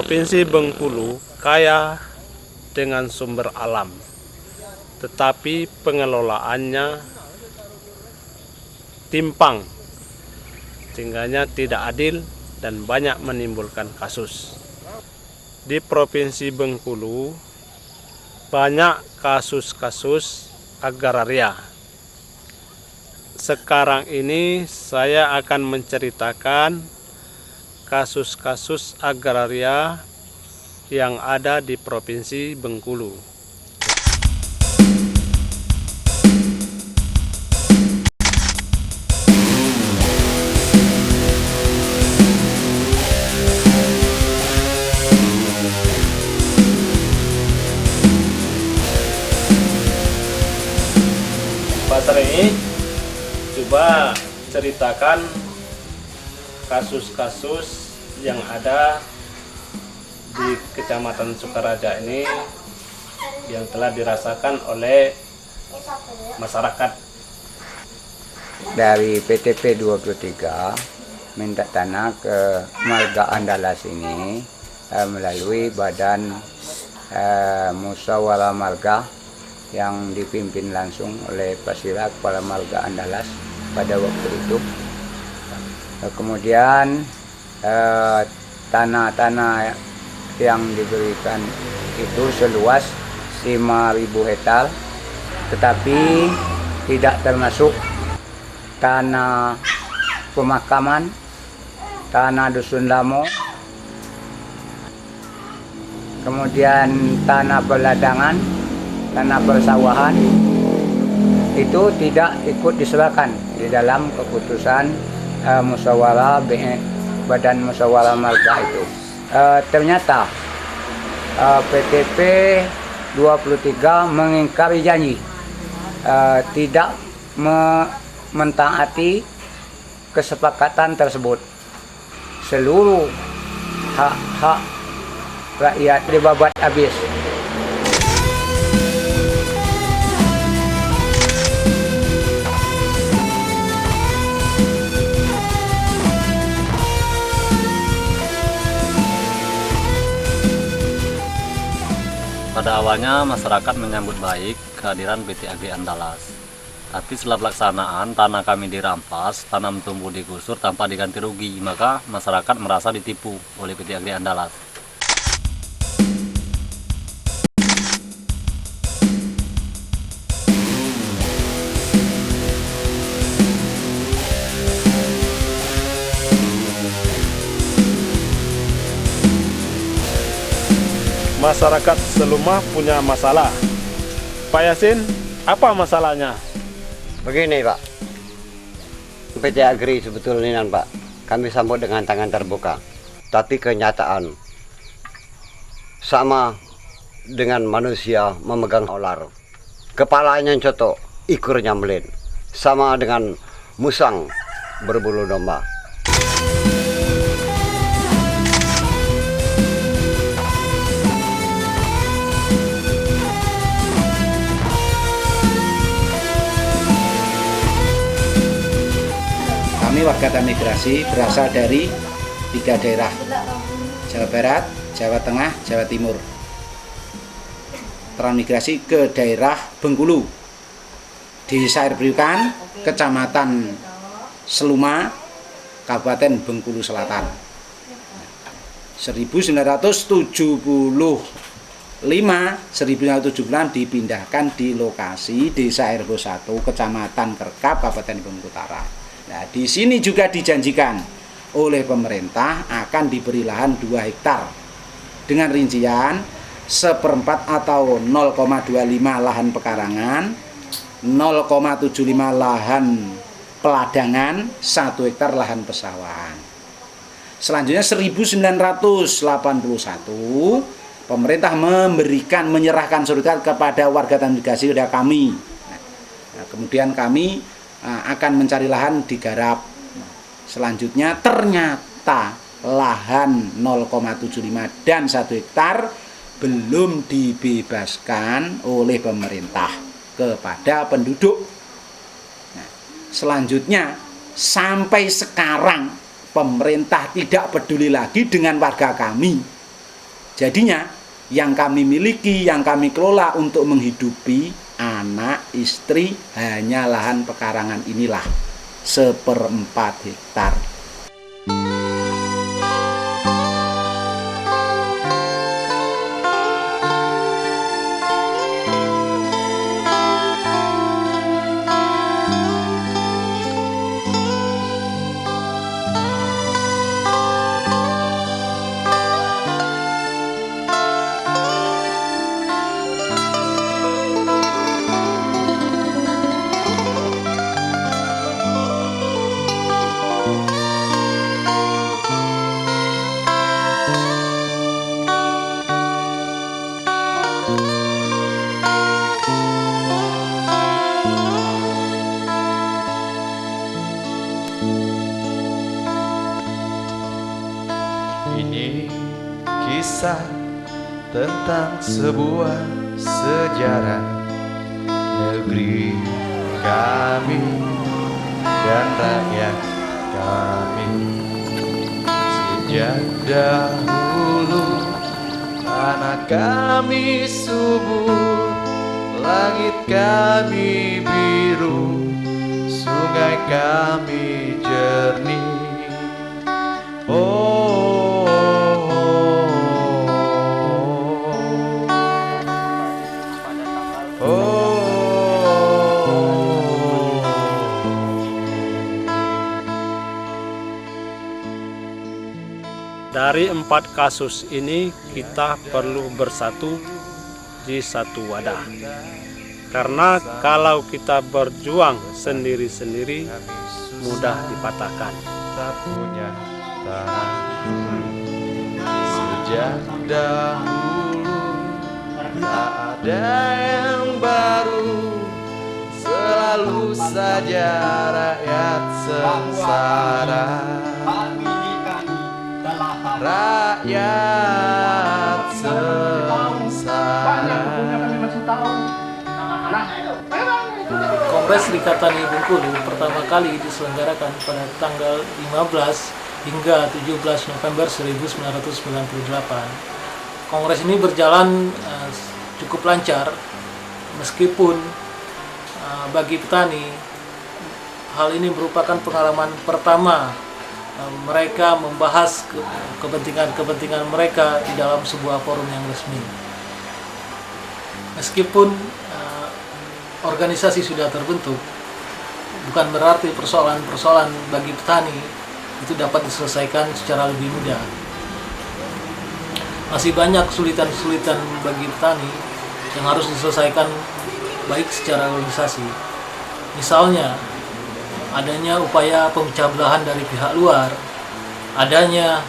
Provinsi Bengkulu kaya dengan sumber alam, tetapi pengelolaannya timpang, tinggalnya tidak adil dan banyak menimbulkan kasus. Di Provinsi Bengkulu banyak kasus-kasus agraria. Sekarang ini saya akan menceritakan kasus-kasus agraria yang ada di Provinsi Bengkulu. Pak Sri, coba ceritakan kasus-kasus yang ada di Kecamatan Sukaraja ini yang telah dirasakan oleh masyarakat. Dari PTP 23 minta tanah ke Marga Andalas ini melalui badan musyawarah marga yang dipimpin langsung oleh Pak Sira, Kepala Marga Andalas pada waktu itu. Kemudian tanah-tanah yang diberikan itu seluas 5.000 hektar, tetapi tidak termasuk tanah pemakaman, tanah dusun lamo, kemudian tanah peladangan, tanah persawahan, itu tidak ikut diserahkan di dalam keputusan musyawarah badan musyawarah marga itu. Ternyata PTP 23 mengingkari janji, tidak mentaati kesepakatan tersebut. Seluruh hak-hak rakyat dibabat habis. Pada awalnya masyarakat menyambut baik kehadiran PT Agri Andalas. Tapi setelah pelaksanaan tanah kami dirampas, tanam tumbuh digusur tanpa diganti rugi, maka masyarakat merasa ditipu oleh PT Agri Andalas. Masyarakat Seluma punya masalah. Pak Yasin, apa masalahnya? Begini Pak, PT Agri sebetulnya Pak, kami sambut dengan tangan terbuka. Tapi kenyataan sama dengan manusia memegang ular. Kepalanya cotok, ikurnya melin. Sama dengan musang berbulu domba. Kami warga transmigrasi berasal dari 3 daerah, Jawa Barat, Jawa Tengah, Jawa Timur. Transmigrasi ke daerah Bengkulu, Desa Airbriukan, Kecamatan Seluma, Kabupaten Bengkulu Selatan. 1975 dipindahkan di lokasi Desa Airbo 1, Kecamatan Kerkap, Kabupaten Bengkulu Utara. Nah, di sini juga dijanjikan oleh pemerintah akan diberi lahan 2 hektar dengan rincian 1/4 atau 0,25 lahan pekarangan, 0,75 lahan peladangan, 1 hektar lahan pesawahan. Selanjutnya 1981 pemerintah menyerahkan surat kepada warga transmigrasi kepada kami. Nah, kemudian kami akan mencari lahan digarap. Selanjutnya ternyata lahan 0,75 dan 1 hektar belum dibebaskan oleh pemerintah kepada penduduk. Nah, selanjutnya sampai sekarang pemerintah tidak peduli lagi dengan warga kami. Jadinya yang kami miliki, yang kami kelola untuk menghidupi anak, istri, hanya lahan pekarangan inilah 1/4 hektar. Ini kisah tentang sebuah sejarah negeri kami dan rakyat kami. Sejak dahulu tanah kami subur, langit kami biru, sungai kami jernih. Dari 4 kasus ini kita perlu bersatu di satu wadah. Karena kalau kita berjuang sendiri-sendiri mudah dipatahkan. Tak punya tanah. Sejak dahulu tak ada yang baru, selalu saja rakyat sengsara. Rakyat sengsara. Kongres Serikat Tani Bengkulu pertama kali diselenggarakan pada tanggal 15 hingga 17 November 1998. Kongres ini berjalan cukup lancar, meskipun bagi petani hal ini merupakan pengalaman pertama mereka membahas kepentingan-kepentingan mereka di dalam sebuah forum yang resmi. Meskipun organisasi sudah terbentuk, bukan berarti persoalan-persoalan bagi petani itu dapat diselesaikan secara lebih mudah. Masih banyak kesulitan-kesulitan bagi petani yang harus diselesaikan baik secara organisasi. Misalnya, adanya upaya pemecah belahan dari pihak luar, adanya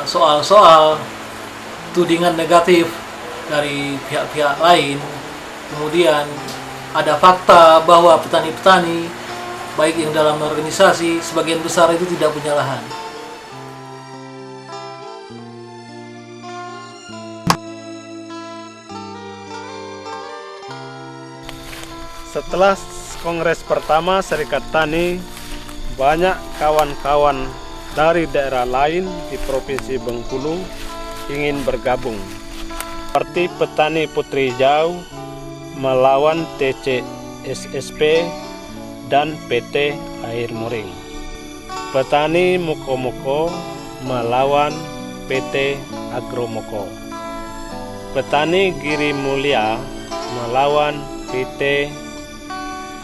soal-soal tudingan negatif dari pihak-pihak lain, kemudian ada fakta bahwa petani-petani baik yang dalam organisasi sebagian besar itu tidak punya lahan. Setelah Kongres pertama Serikat Tani, banyak kawan-kawan dari daerah lain di Provinsi Bengkulu ingin bergabung. Seperti petani Putri Hijau melawan TC SSP dan PT Air Moring. Petani Moko-Moko melawan PT Agromoko. Petani Giri Mulia melawan PT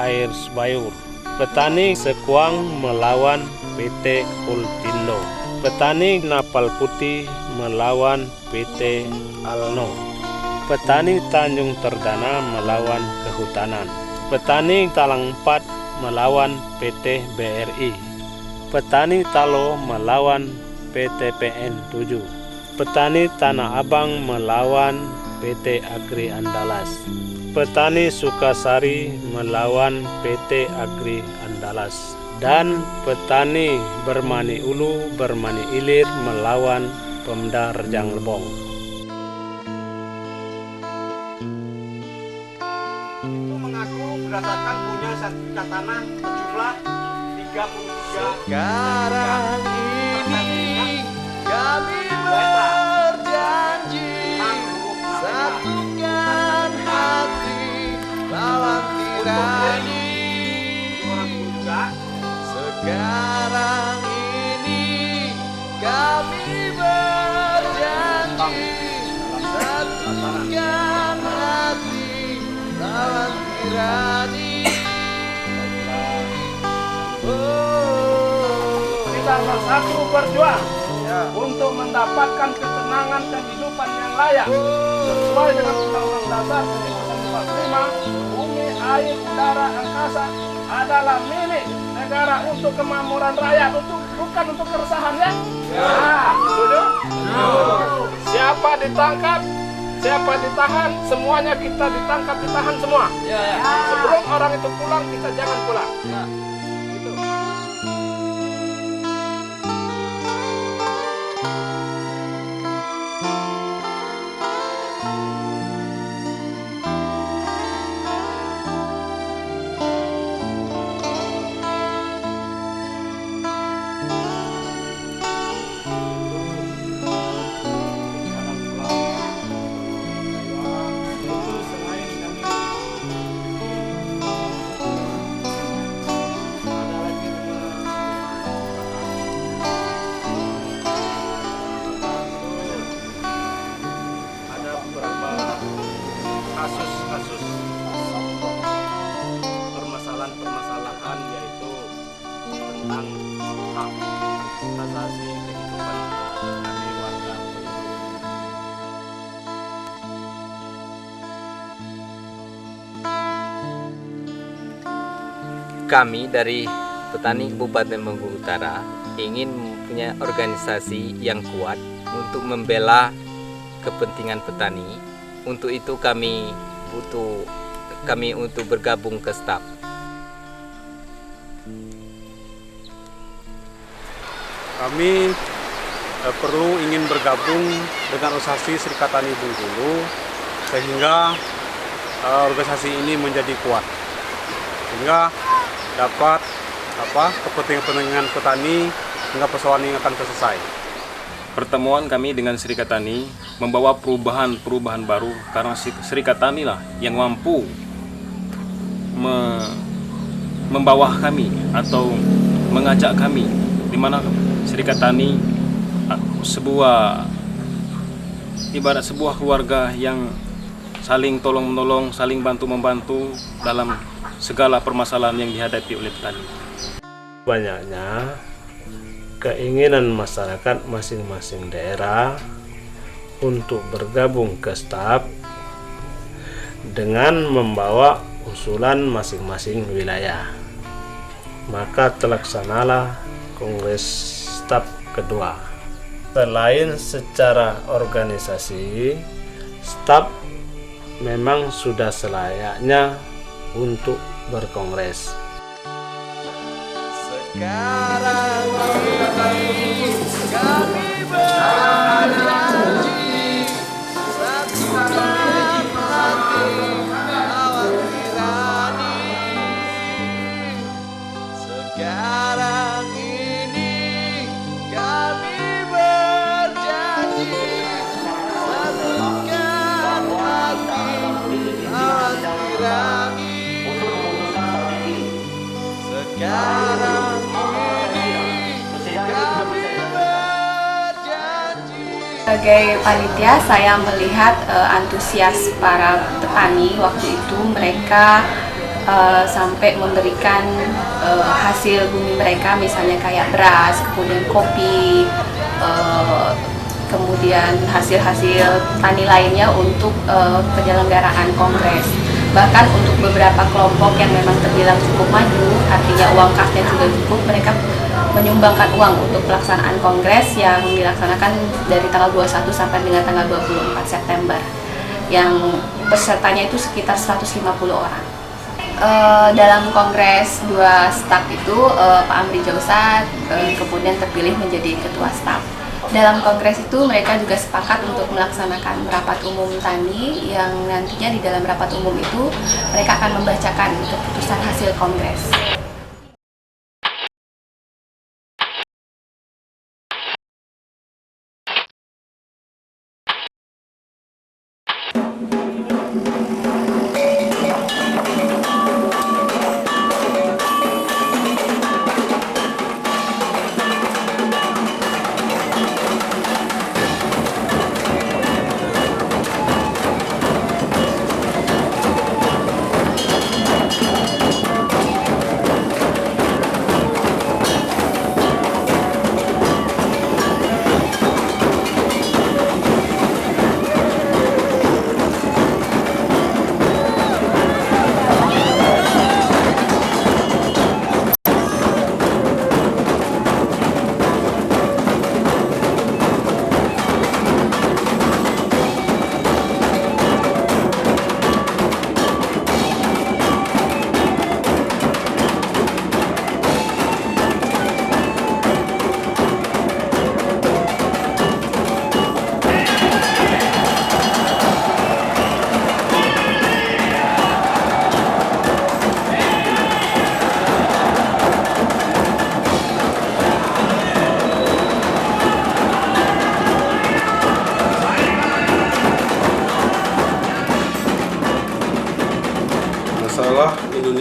Air Sebayur. Petani Sekuang melawan PT Ultindo. Petani Napal Putih melawan PT Alno. Petani Tanjung Terdana melawan Kehutanan. Petani Talang 4 melawan PT BRI. Petani Talo melawan PT PN 7. Petani Tanah Abang melawan PT Agri Andalas. Petani Sukasari melawan PT Agri Andalas. Dan petani Bermani Ulu, Bermani Ilir melawan Pemda Rejang Lebong. Mengaku berdasarkan punya sertifikat tanah sejumlah 33. Sekarang ini kami Bersatu berjuang untuk mendapatkan ketenangan kehidupan yang layak sesuai dengan Undang-Undang Dasar 1945. Bumi, air, udara, angkasa adalah milik negara untuk kemakmuran rakyat, bukan untuk keresahan ya. Setuju? Siapa ditangkap, siapa ditahan, semuanya kita ditangkap, ditahan semua. Sebelum orang itu pulang, kita jangan pulang. Gitu. Kasus-kasus permasalahan-permasalahan yaitu tentang hak asasi kehidupan kami warga. Kami dari petani Kabupaten Bengkulu Utara ingin mempunyai organisasi yang kuat untuk membela kepentingan petani. Untuk itu kami untuk bergabung ke STAP. Kami perlu ingin bergabung dengan organisasi Serikat Tani Bengkulu sehingga organisasi ini menjadi kuat, sehingga dapat kepentingan petani hingga persoalan ini akan selesai. Pertemuan kami dengan Serikat Tani membawa perubahan baru karena Serikat Tani lah yang mampu membawa kami atau mengajak kami, di mana Serikat Tani ibarat sebuah keluarga yang saling tolong-menolong, saling bantu-membantu dalam segala permasalahan yang dihadapi oleh petani. Banyaknya keinginan masyarakat masing-masing daerah untuk bergabung ke STAP dengan membawa usulan masing-masing wilayah. Maka terlaksanalah Kongres STAP kedua. Selain secara organisasi, STAP memang sudah selayaknya untuk berkongres. Sekarang ini kami berjanji satukan hati lawan tirani. Sekarang ini kami berjanji satukan hati lawan tirani. Sekarang sebagai panitia, saya melihat antusias para petani waktu itu. Mereka sampai memberikan hasil bumi mereka, misalnya kayak beras, kemudian kopi, kemudian hasil-hasil tani lainnya untuk penyelenggaraan kongres. Bahkan untuk beberapa kelompok yang memang terbilang cukup maju, artinya uang kasnya juga cukup, mereka menyumbangkan uang untuk pelaksanaan kongres yang dilaksanakan dari tanggal 21 sampai dengan tanggal 24 September. Yang pesertanya itu sekitar 150 orang. Dalam kongres 2 STAP itu Pak Amri Jausa kemudian terpilih menjadi ketua STAP. Dalam kongres itu mereka juga sepakat untuk melaksanakan rapat umum tani yang nantinya di dalam rapat umum itu mereka akan membacakan keputusan hasil kongres.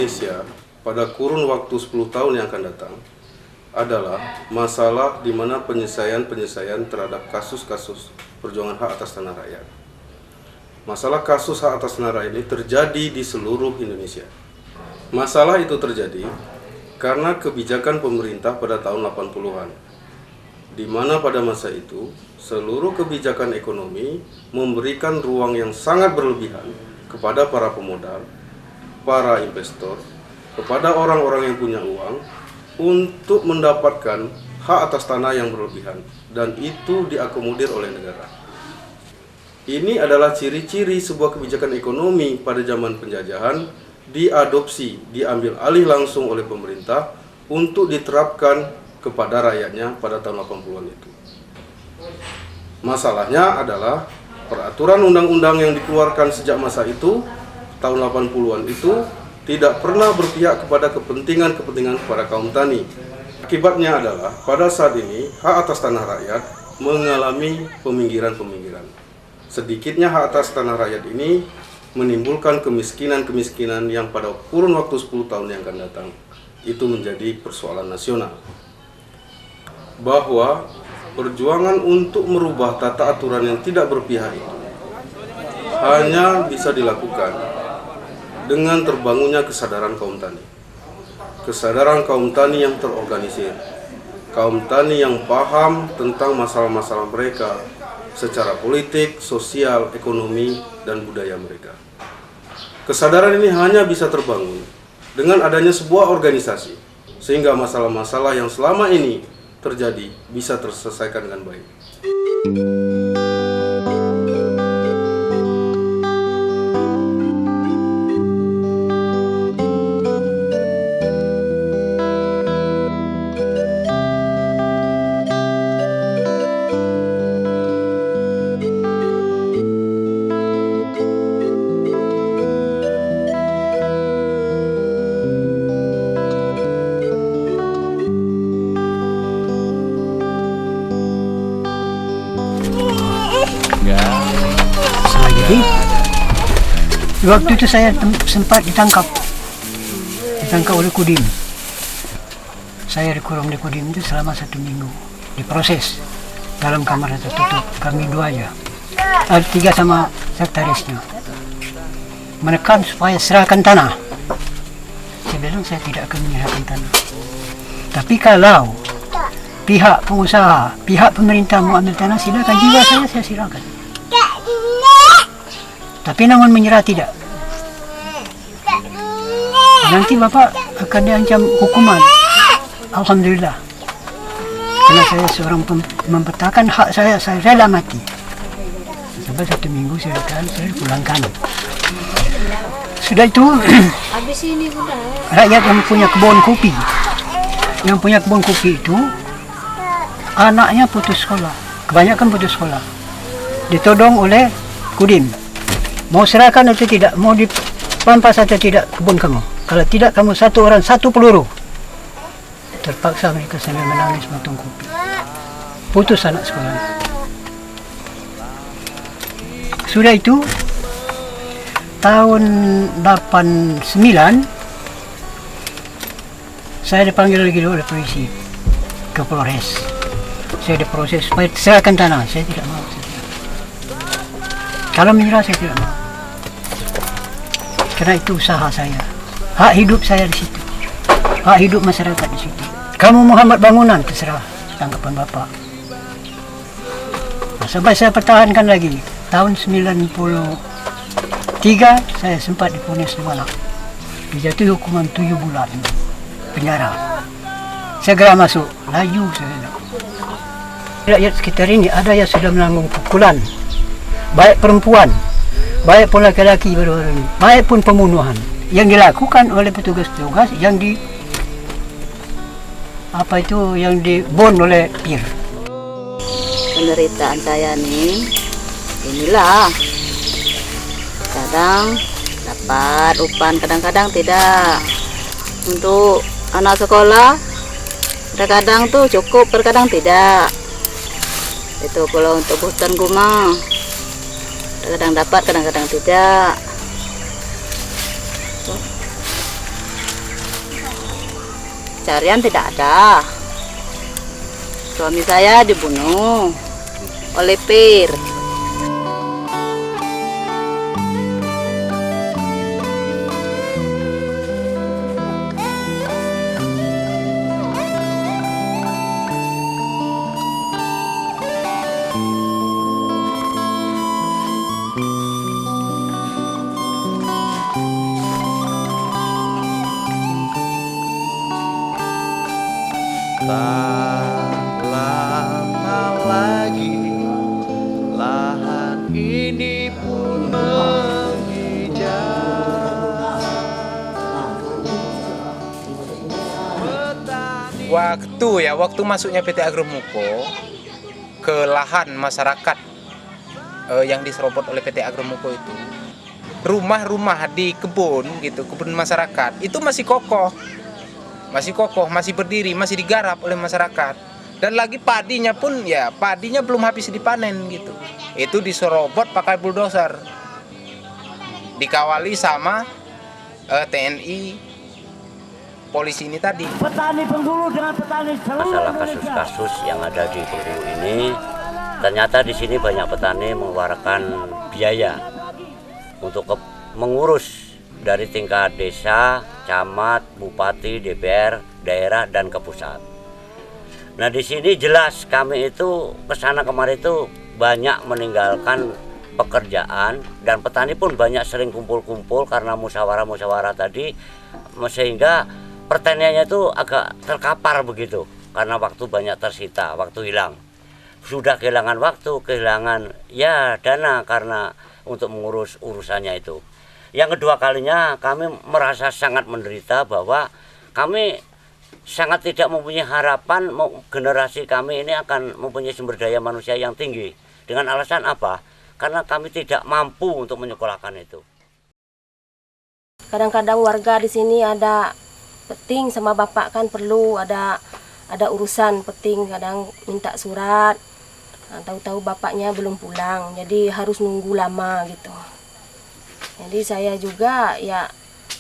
Indonesia pada kurun waktu 10 tahun yang akan datang adalah masalah di mana penyelesaian terhadap kasus-kasus perjuangan hak atas tanah rakyat. Masalah kasus hak atas tanah rakyat ini terjadi di seluruh Indonesia. Masalah itu terjadi karena kebijakan pemerintah pada tahun 80-an, di mana pada masa itu seluruh kebijakan ekonomi memberikan ruang yang sangat berlebihan kepada para pemodal, para investor, kepada orang-orang yang punya uang untuk mendapatkan hak atas tanah yang berlebihan, dan itu diakomodir oleh negara. Ini adalah ciri-ciri sebuah kebijakan ekonomi pada zaman penjajahan diadopsi, diambil alih langsung oleh pemerintah untuk diterapkan kepada rakyatnya pada tahun 80-an itu. Masalahnya adalah peraturan undang-undang yang dikeluarkan sejak masa itu, tahun 80-an itu, tidak pernah berpihak kepada kepentingan para kaum tani. Akibatnya adalah pada saat ini hak atas tanah rakyat mengalami peminggiran. Sedikitnya hak atas tanah rakyat ini menimbulkan kemiskinan yang pada kurun waktu 10 tahun yang akan datang itu menjadi persoalan nasional. Bahwa perjuangan untuk merubah tata aturan yang tidak berpihak itu hanya bisa dilakukan dengan terbangunnya kesadaran kaum tani. Kesadaran kaum tani yang terorganisir. Kaum tani yang paham tentang masalah-masalah mereka secara politik, sosial, ekonomi, dan budaya mereka. Kesadaran ini hanya bisa terbangun dengan adanya sebuah organisasi, sehingga masalah-masalah yang selama ini terjadi bisa terselesaikan dengan baik. Jadi waktu itu saya sempat ditangkap oleh Kodim. Saya dikurung di Kodim itu selama 1 minggu, diproses dalam kamar tertutup. Kami 2 aja, ada 3 sama sekretarisnya, menekan supaya serahkan tanah. Saya bilang saya tidak akan menyerahkan tanah, tapi kalau pihak pengusaha, pihak pemerintah mau ambil tanah, silakan juga, saya silakan. Tapi namun menyerah tidak. Nanti Bapak akan diancam hukuman. Alhamdulillah. Karena saya seorang mempertahankan hak saya rela mati. Sampai 1 minggu saya dipulangkan. Sudah itu, rakyat yang punya kebun kopi, itu anaknya putus sekolah. Kebanyakan putus sekolah. Ditodong oleh Kodim. Mau serahkan atau tidak, mau dipampas atau tidak kebun kamu. Kalau tidak, kamu 1 orang 1 peluru. Terpaksa mereka sambil menangis potong kopi. Putus anak sekolah. Sudah itu, tahun 89, saya dipanggil lagi oleh polisi ke Polres. Saya diproses supaya serahkan tanah. Saya tidak mau. Kalau menyerah saya tidak mau. Karena itu usaha saya, hak hidup saya di situ, hak hidup masyarakat di situ. Kamu Muhammad Bangunan, terserah tanggapan Bapak. Nah, sampai saya pertahankan lagi. Tahun 93 saya sempat divonis Malak, dijatuhi hukuman 7 bulan penjara. Segera masuk, laju saya. Rakyat sekitar ini ada yang sudah menanggung pukulan, baik perempuan, baik pun laki-laki, baik pun pembunuhan yang dilakukan oleh petugas-petugas yang yang dibon oleh PIR. Penderitaan saya nih, inilah kadang dapat upah, kadang-kadang tidak. Untuk anak sekolah, kadang-kadang tuh cukup, kadang tidak. Itu kalau untuk kebutuhan rumah, kadang dapat, kadang-kadang tidak. pencarian tidak ada. Suami saya dibunuh oleh Pir. Tak lama lagi lahan ini pun menghijau. Waktu masuknya PT Agromuko ke lahan masyarakat yang diserobot oleh PT Agromuko itu, rumah-rumah di kebun gitu, kebun masyarakat itu masih kokoh, masih berdiri, masih digarap oleh masyarakat. Dan lagi padinya pun ya padinya belum habis dipanen gitu. Itu diserobot pakai bulldozer. Dikawali sama TNI, polisi ini tadi. Petani Bengkulu dengan petani seluruh Masalah kasus-kasus yang ada di Bengkulu ini, ternyata di sini banyak petani mengeluarkan biaya untuk mengurus dari tingkat desa, camat, bupati, DPR, daerah, dan ke pusat. Nah di sini jelas kami itu kesana kemari itu banyak meninggalkan pekerjaan, dan petani pun banyak sering kumpul-kumpul karena musyawarah-musyawarah tadi, sehingga pertaniannya itu agak terkapar begitu karena waktu banyak tersita, waktu hilang. Sudah kehilangan waktu, kehilangan ya dana karena untuk mengurus urusannya itu. Yang kedua kalinya kami merasa sangat menderita bahwa kami sangat tidak mempunyai harapan generasi kami ini akan mempunyai sumber daya manusia yang tinggi. Dengan alasan apa? Karena kami tidak mampu untuk menyekolahkan itu. Kadang-kadang warga di sini ada peting sama bapak kan perlu ada urusan peting, kadang minta surat. Nah, tahu-tahu bapaknya belum pulang, jadi harus nunggu lama gitu. Jadi saya juga ya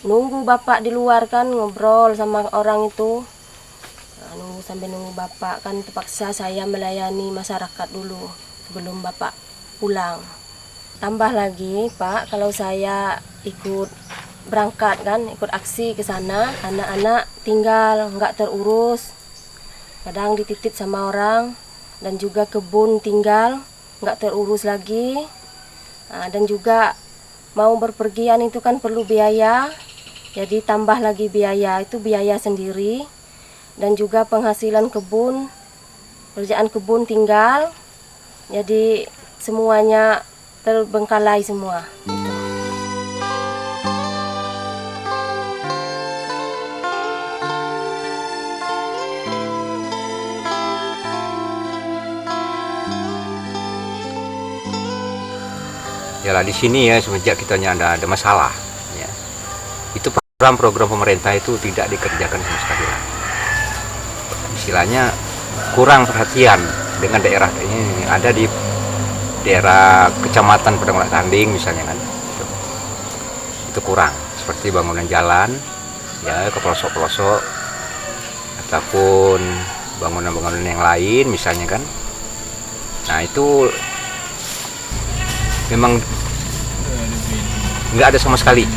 nunggu bapak di luar kan, ngobrol sama orang itu. Nah, nunggu bapak kan, terpaksa saya melayani masyarakat dulu sebelum bapak pulang. Tambah lagi Pak, kalau saya ikut berangkat kan, ikut aksi ke sana, anak-anak tinggal nggak terurus, kadang dititip sama orang, dan juga kebun tinggal nggak terurus lagi. Nah, dan juga mau berpergian itu kan perlu biaya, jadi tambah lagi biaya, itu biaya sendiri. Dan juga penghasilan kebun, kerjaan kebun tinggal, jadi semuanya terbengkalai semua. Ya di sini ya semenjak kita ada masalah, ya, itu program-program pemerintah itu tidak dikerjakan sama sekali. Istilahnya kurang perhatian dengan daerah ini, ada di daerah kecamatan Padang Tanding misalnya kan, itu kurang, seperti bangunan jalan ya ke pelosok-pelosok ataupun bangunan-bangunan yang lain misalnya kan. Nah itu memang nggak ada sama sekali.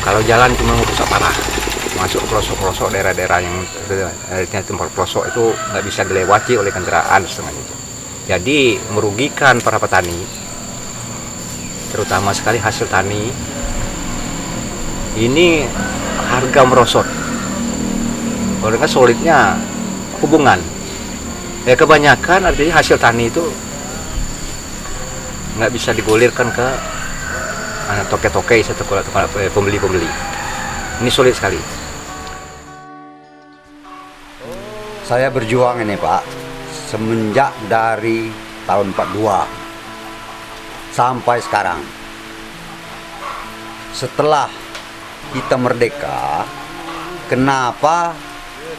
Kalau jalan cuma rusak parah, masuk pelosok-pelosok daerah-daerah yang tempat pelosok itu nggak bisa dilewati oleh kendaraan setengah itu. Jadi merugikan para petani, terutama sekali hasil tani. Ini harga merosot, karena solidnya hubungan. Ya kebanyakan artinya hasil tani itu nggak bisa digulirkan ke toke-toke atau pembeli-pembeli. Ini sulit sekali. Saya berjuang ini Pak, semenjak dari tahun 42 sampai sekarang. Setelah kita merdeka, kenapa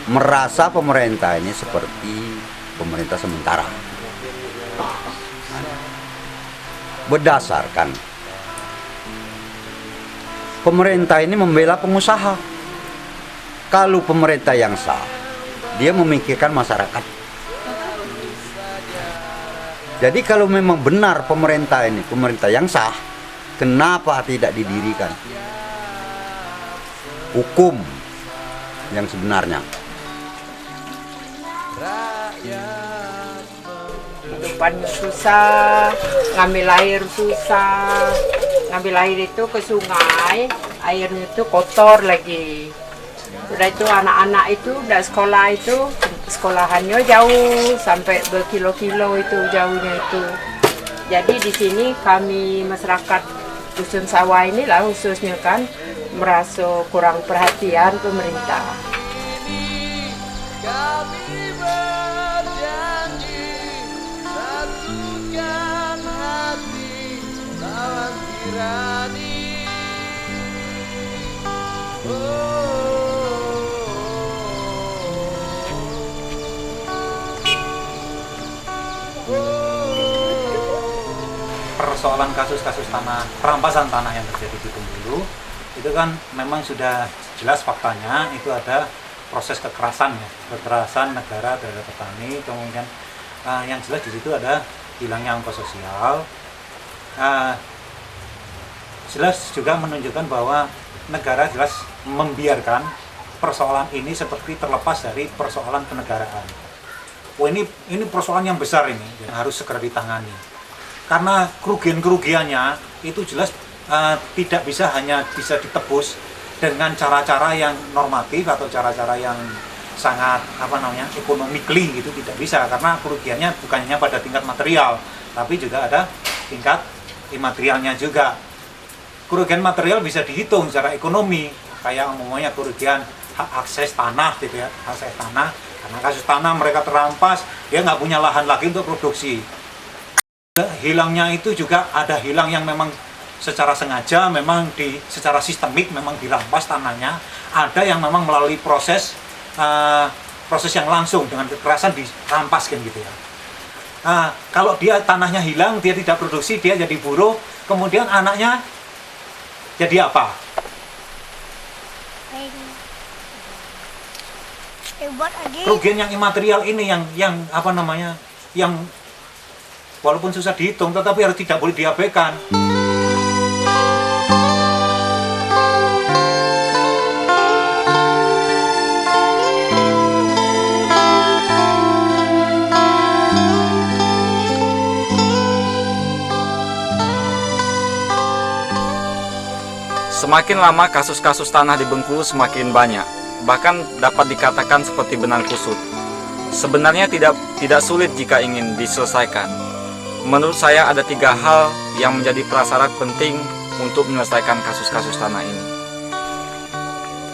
merasa pemerintah ini seperti pemerintah sementara? Berdasarkan pemerintah ini membela pengusaha. Kalau pemerintah yang sah, dia memikirkan masyarakat. Jadi kalau memang benar pemerintah ini pemerintah yang sah, kenapa tidak didirikan hukum yang sebenarnya? Kehidupannya susah, ngambil air susah, ngambil air itu ke sungai, airnya itu kotor lagi. Udah itu anak-anak itu udah sekolah itu, sekolahannya jauh sampai berkilo-kilo itu jauhnya itu. Jadi di sini kami masyarakat Dusun Sawah inilah khususnya kan merasa kurang perhatian pemerintah. Persoalan kasus-kasus perampasan tanah yang terjadi di Bengkulu itu kan memang sudah jelas faktanya, itu ada proses kekerasan negara terhadap petani, kemudian yang jelas di situ ada hilangnya ongkos sosial. Jelas juga menunjukkan bahwa negara jelas membiarkan persoalan ini seperti terlepas dari persoalan kenegaraan. Ini persoalan yang besar ini yang harus segera ditangani. Karena kerugian-kerugiannya itu jelas tidak hanya bisa ditebus dengan cara-cara yang normatif atau cara-cara yang sangat economically gitu, tidak bisa, karena kerugiannya bukan hanya pada tingkat material, tapi juga ada tingkat imaterialnya juga. Kerugian material bisa dihitung secara ekonomi, kayak umumnya kerugian hak akses tanah gitu ya, akses tanah, karena kasus tanah mereka terampas, dia nggak punya lahan lagi untuk produksi. Hilangnya itu juga ada hilang yang memang secara sengaja, memang secara sistemik memang dirampas tanahnya, ada yang memang melalui proses yang langsung dengan kekerasan dirampas kan gitu ya. Kalau dia tanahnya hilang, dia tidak produksi, dia jadi buruh, kemudian anaknya jadi apa? Kerugian yang imaterial ini yang walaupun susah dihitung, tetapi harus tidak boleh diabaikan. Semakin lama kasus-kasus tanah di Bengkulu semakin banyak, bahkan dapat dikatakan seperti benang kusut. Sebenarnya tidak sulit jika ingin diselesaikan. Menurut saya ada 3 hal yang menjadi prasyarat penting untuk menyelesaikan kasus-kasus tanah ini.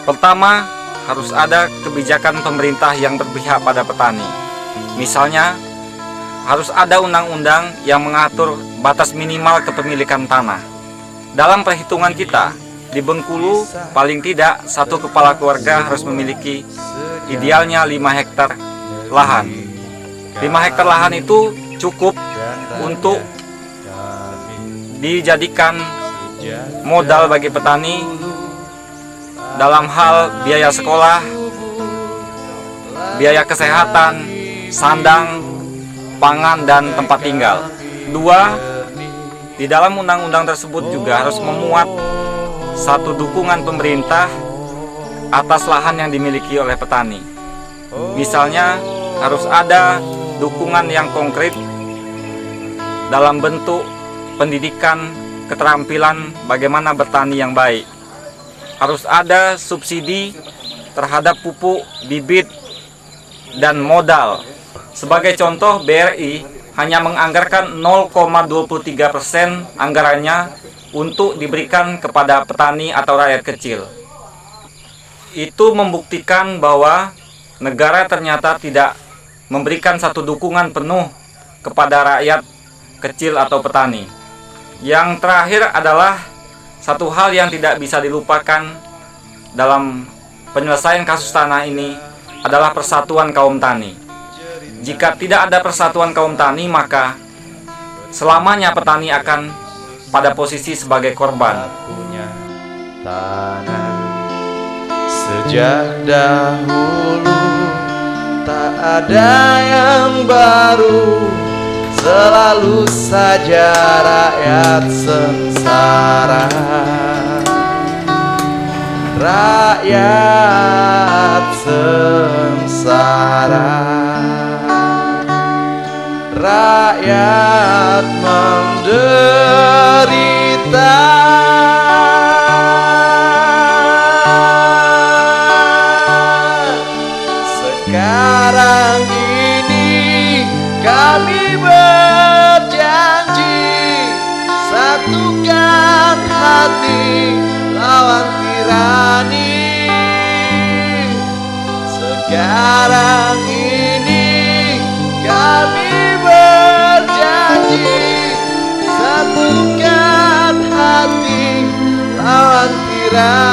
Pertama, harus ada kebijakan pemerintah yang berpihak pada petani. Misalnya, harus ada undang-undang yang mengatur batas minimal kepemilikan tanah. Dalam perhitungan kita, di Bengkulu paling tidak 1 kepala keluarga harus memiliki idealnya 5 hektar lahan. 5 hektar lahan itu cukup untuk dijadikan modal bagi petani dalam hal biaya sekolah, biaya kesehatan, sandang, pangan, dan tempat tinggal. 2, di dalam undang-undang tersebut juga harus memuat satu dukungan pemerintah atas lahan yang dimiliki oleh petani. Misalnya harus ada dukungan yang konkret dalam bentuk pendidikan, keterampilan bagaimana bertani yang baik. Harus ada subsidi terhadap pupuk, bibit, dan modal. Sebagai contoh, BRI hanya menganggarkan 0,23% anggarannya untuk diberikan kepada petani atau rakyat kecil. Itu membuktikan bahwa negara ternyata tidak memberikan satu dukungan penuh kepada rakyat kecil atau petani. Yang terakhir adalah satu hal yang tidak bisa dilupakan dalam penyelesaian kasus tanah ini adalah persatuan kaum tani. Jika tidak ada persatuan kaum tani, maka selamanya petani akan pada posisi sebagai korban. Tanah Sejak dahulu tak ada yang baru, selalu saja rakyat sengsara. Rakyat sengsara, rakyat menderita. Sekarang ini kami berjanji, satukan hati lawan tirani. Sekarang ini kami berjanji, satukan hati lawan tirani.